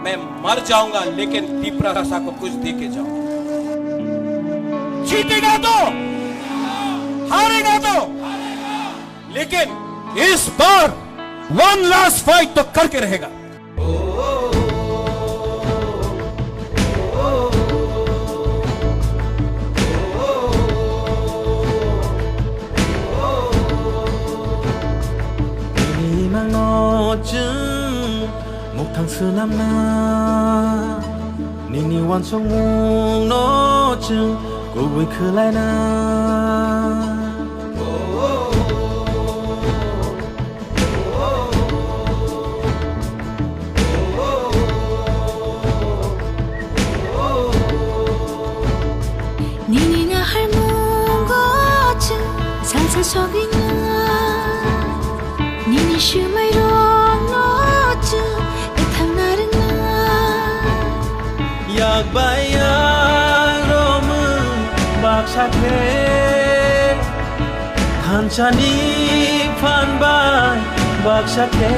मैं मर जाऊंगा लेकिन दीपरासा को कुछ दे के जाऊंगा। जीतेगा तो, हारेगा तो, लेकिन इस बार वन लास्ट फाइट तो करके रहेगा। một thằng xưa năm na nini wan song mung no chung cô vui khơi lại na nini na har mung go chung san san so gi na nini shu mai rong no chung yak bayang romu bak sakhe than chani phan bai bak sakhe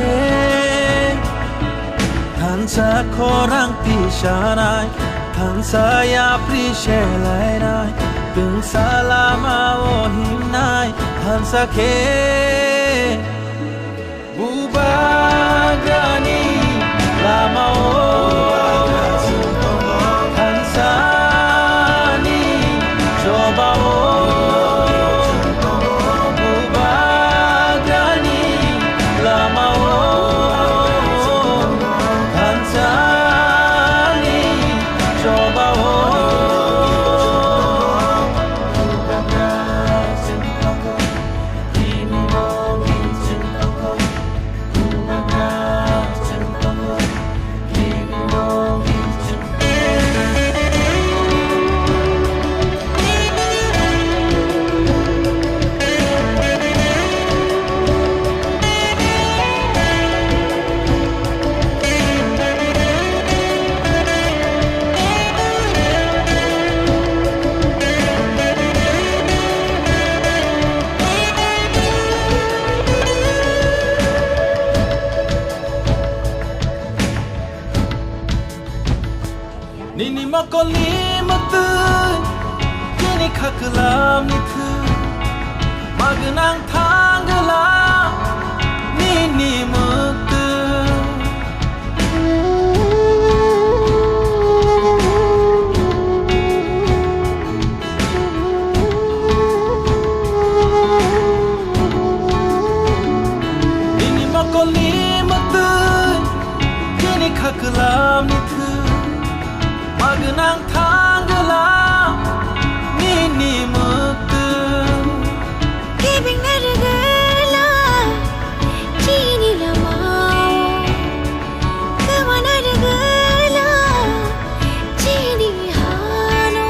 than sa khorang ti shanai than sa ya pri she lai nai tung salama o him nai than sakhe bubagani lama o nini makoli matu kini khaklam ni thu magnang thangla nini matu nini makoli matu kini khaklam ni thu magnang thangla nini muktu kibing nargala chini lamao kama nargala chini hano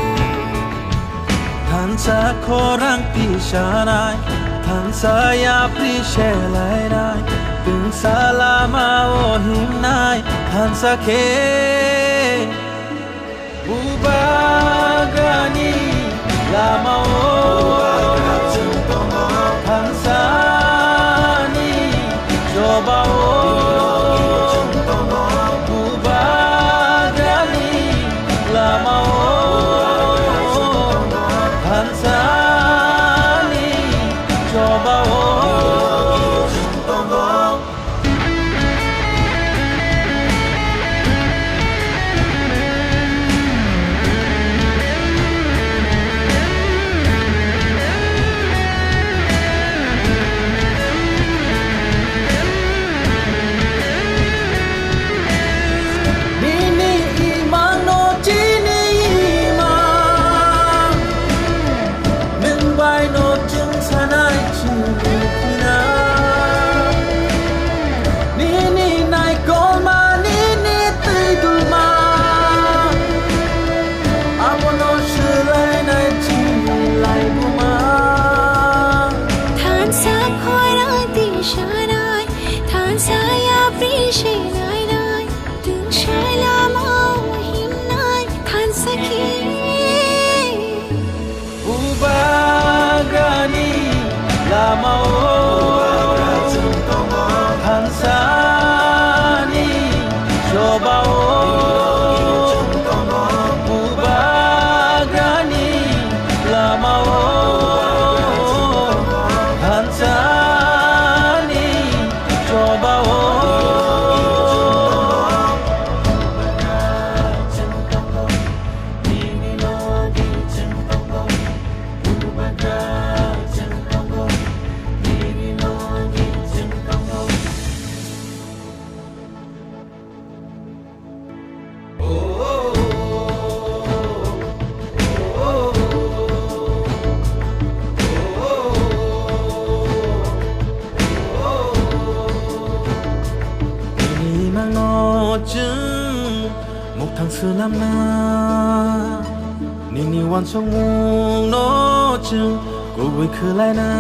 than sa khorang ti shanai than sa ya pri she lai nai tung salama o him nai than sa khe bubagani lama o thansani joba o bubagani lama o thansani joba o lama o thansani joba o คือลำนานี่วันสงมุงโนจึงกูไว้คือไรนา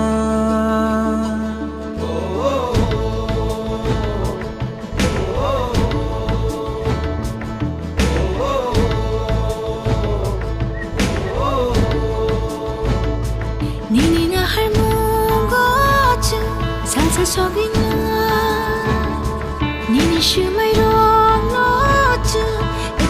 니니나 할머거증 상상 속이나 니니 슈마이로